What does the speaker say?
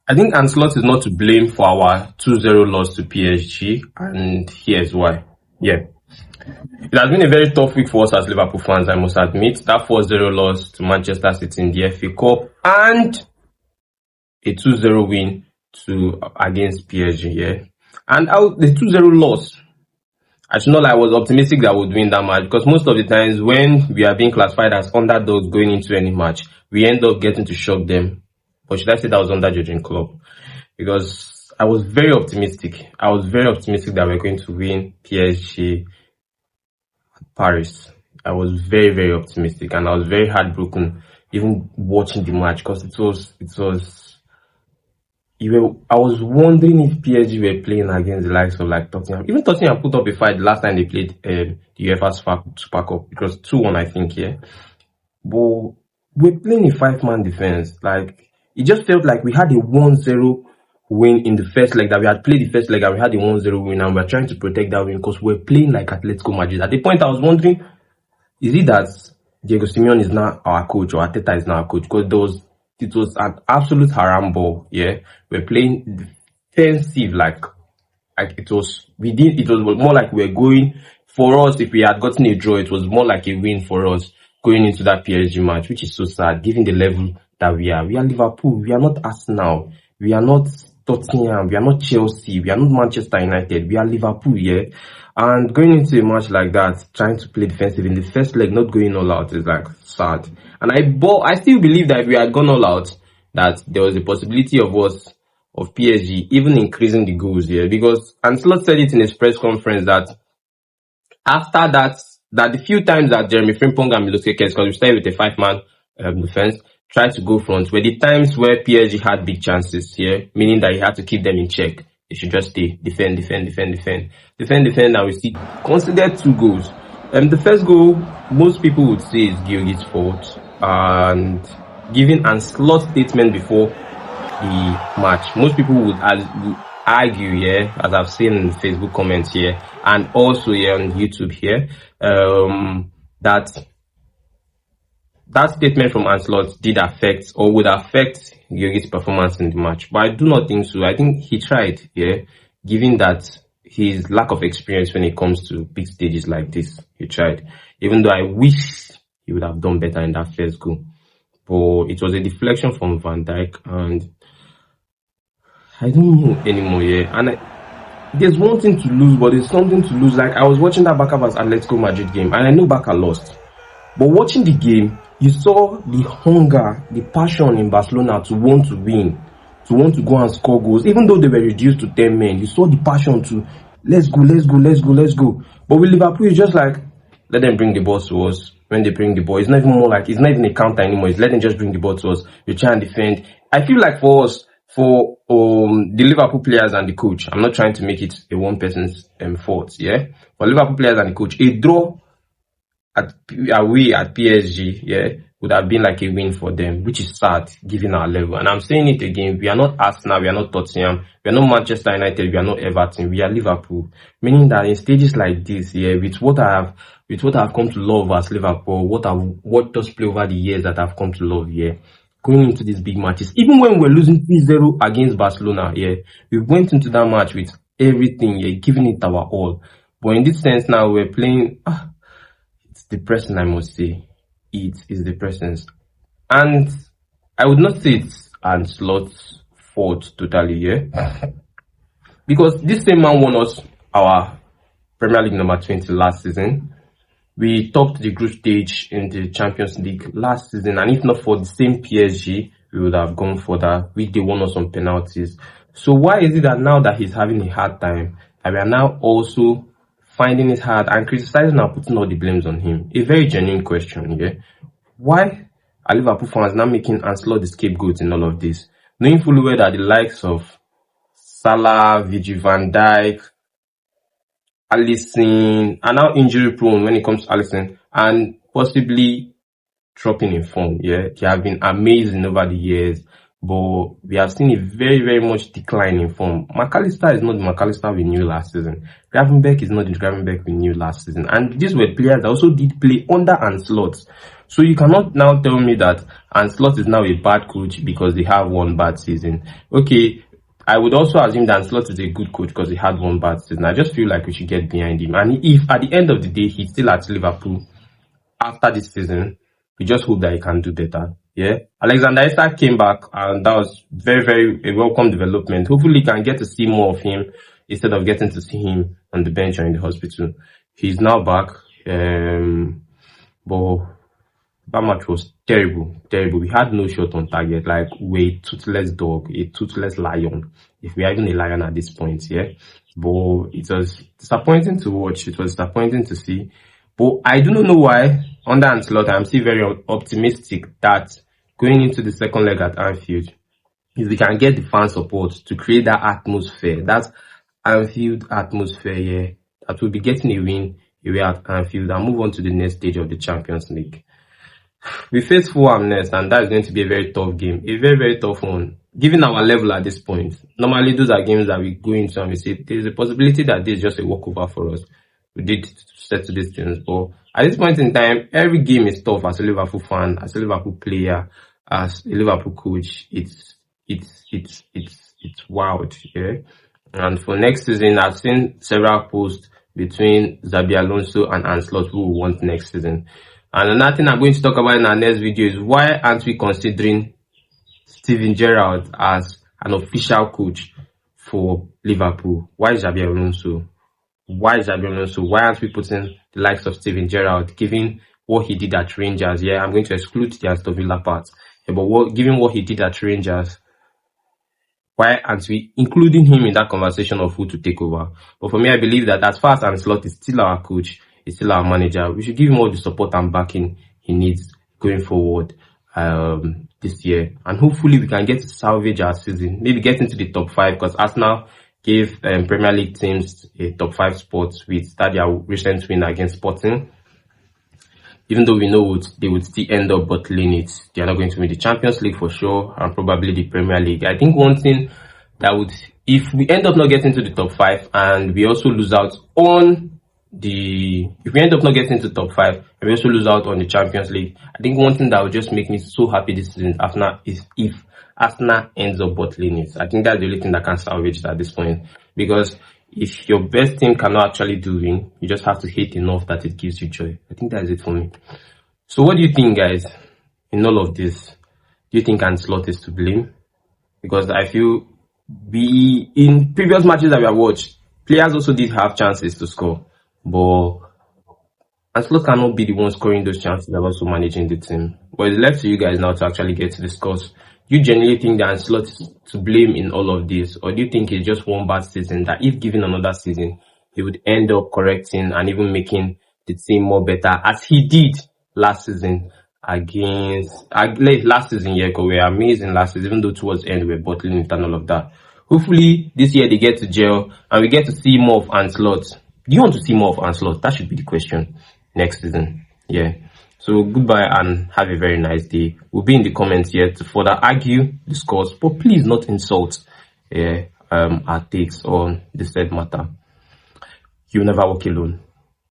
I think Arne Slot is not to blame for our 2-0 loss to PSG, and here's why. Yeah. It has been a very tough week for us as Liverpool fans, I must admit. That 4-0 loss to Manchester City in the FA Cup and a 2-0 win against PSG, yeah. And the 2-0 loss, I should not lie, I was optimistic that we would win that match, because most of the times when we are being classified as underdogs going into any match, we end up getting to shock them. Or should I say that was underjudging club? Because I was very optimistic. I was very optimistic that we're going to win PSG Paris. I was very, very optimistic, and I was very heartbroken even watching the match, because I was wondering if PSG were playing against the likes of like Tottenham. Even Tottenham put up a fight the last time they played the UEFA Super Cup. It was 2-1, I think, yeah. But we're playing a 5-man defense. Like, it just felt like we had a 1-0 win in the first leg, that we had played the first leg and we had a 1-0 win, and we're trying to protect that win because we're playing like Atletico Madrid. At the point I was wondering, is it that Diego Simeone is now our coach or Arteta is now our coach? Because it was an absolute haram ball, yeah. We're playing defensive, like it was more like we're going, for us, if we had gotten a draw, it was more like a win for us going into that PSG match, which is so sad given the level that we are. We are Liverpool, we are not Arsenal, we are not Tottenham, we are not Chelsea, we are not Manchester United, we are Liverpool, yeah. And going into a match like that, trying to play defensive in the first leg, not going all out, is like sad. And I still believe that if we had gone all out, that there was a possibility of PSG even increasing the goals, yeah. Because Arne Slot said it in his press conference that after that the few times that Jeremy Frimpong and Milos Kekes, because we started with a 5-man defense, tried to go front, were the times where PSG had big chances here, meaning that he had to keep them in check. They should just stay, defend, and we still considered 2 goals. The first goal, most people would say is Giogi's fault, and given Arne Slot's statement before the match, most people would argue, yeah, as I've seen in the Facebook comments here, and also here on YouTube here, that statement from Arne Slot did affect or would affect Giogi's performance in the match. But I do not think so. I think he tried, yeah, given that his lack of experience when it comes to big stages like this. He tried. Even though I wish he would have done better in that first goal. But it was a deflection from Van Dijk, and I don't know anymore, yeah. And there's one thing to lose, but there's something to lose. Like, I was watching that Barca vs Atletico Madrid game, and I know Barca lost. But watching the game, you saw the hunger, the passion in Barcelona to want to win, to want to go and score goals. Even though they were reduced to 10 men, you saw the passion to, let's go. But with Liverpool, it's just like, let them bring the ball to us. When they bring the ball, it's not even a counter anymore. It's let them just bring the ball to us. We try and defend. I feel like for us, for the Liverpool players and the coach, I'm not trying to make it a one person's fault, yeah? For Liverpool players and the coach, a draw away at PSG, yeah, would have been like a win for them, which is sad given our level. And I'm saying it again, we are not Arsenal, we are not Tottenham, we are not Manchester United, we are not Everton, we are Liverpool. Meaning that in stages like this, yeah, with what I have come to love as Liverpool, what I've watched us play over the years that I've come to love, yeah, going into these big matches, even when we're losing 3-0 against Barcelona, yeah, we went into that match with everything, yeah, giving it our all. But in this sense now, we're playing, it's depressing, I must say. It is depressing. And I would not say it's Arne Slot's fault totally, yeah. Because this same man won us our Premier League number 20 last season. We topped the group stage in the Champions League last season, and if not for the same PSG, we would have gone further, which they won us on penalties. So why is it that now that he's having a hard time, and we are now also finding it hard and criticizing and putting all the blames on him? A very genuine question, yeah. Why are Liverpool fans now making Arne Slot the scapegoat in all of this? Knowing fully well that the likes of Salah, Virgil van Dijk, Alisson are now injury prone when it comes to Alisson, and possibly dropping in form, yeah. They have been amazing over the years, but we have seen a very, very much decline in form. McAllister is not the McAllister we knew last season. Gravenberch is not the Gravenberch we knew last season. And these were players that also did play under Arne Slot. So you cannot now tell me that Arne Slot is now a bad coach because they have one bad season. Okay, I would also assume that Arne Slot is a good coach because he had one bad season. I just feel like we should get behind him. And if at the end of the day he's still at Liverpool after this season, we just hope that he can do better. Yeah, Alexander Isak came back, and that was very, very a welcome development. Hopefully, we can get to see more of him instead of getting to see him on the bench or in the hospital. He's now back, but that match was terrible, terrible. We had no shot on target. Like, we're a toothless dog, a toothless lion, if we are even a lion at this point. Yeah, but it was disappointing to watch. It was disappointing to see. But I do not know why, under Arne Slot, I'm still very optimistic that going into the second leg at Anfield, if we can get the fan support to create that atmosphere, that Anfield atmosphere, yeah, that we'll be getting a win away at Anfield and move on to the next stage of the Champions League. We face Fulham next, and that is going to be a very tough game, a very, very tough one. Given our level at this point, normally those are games that we go into and we say there's a possibility that this is just a walkover for us. We did settle these things, but at this point in time, every game is tough as a Liverpool fan, as a Liverpool player, as a Liverpool coach. It's wild, yeah. And for next season, I've seen several posts between Xabi Alonso and Arne Slot who will want next season. And another thing I'm going to talk about in our next video is why aren't we considering Steven Gerrard as an official coach for Liverpool? Why Xabi Alonso? Why Xabi Alonso? Why aren't we putting the likes of Steven Gerrard, given what he did at Rangers? Yeah, I'm going to exclude the Aston Villa part. Yeah, but given what he did at Rangers, why aren't we including him in that conversation of who to take over? But for me, I believe that as far as Arne Slot is still our coach, is still our manager, we should give him all the support and backing he needs going forward this year. And hopefully we can get to salvage our season, maybe get into the top 5, because Arsenal gave Premier League teams a top 5 spot with their recent win against Sporting. Even though we know they would still end up bottling it, they are not going to win the Champions League for sure, and probably the Premier League. I think one thing that would, if we end up not getting to the top 5 and we also lose out on if we end up not getting to top 5 and we also lose out on the Champions League, I think one thing that would just make me so happy this season is if Arsenal ends up bottling it. I think that's the only thing that can salvage it at this point. Because if your best team cannot actually do win, you just have to hate enough that it gives you joy. I think that's it for me. So what do you think, guys, in all of this? Do you think Arne Slot is to blame? Because I feel in previous matches that we have watched, players also did have chances to score. But Arne Slot cannot be the one scoring those chances and also managing the team. But it's left to you guys now to actually get to discuss. Do you genuinely think that Arne Slot is to blame in all of this? Or do you think it's just one bad season that if given another season, he would end up correcting and even making the team more better, as he did last season last season, yeah, because we were amazing last season, even though towards the end we were bottling it and all of that. Hopefully this year they get to gel and we get to see more of Arne Slot. Do you want to see more of Arne Slot? That should be the question next season. Yeah. So goodbye and have a very nice day. We'll be in the comments here to further argue, discuss, but please not insult our takes on the said matter. You'll never walk alone.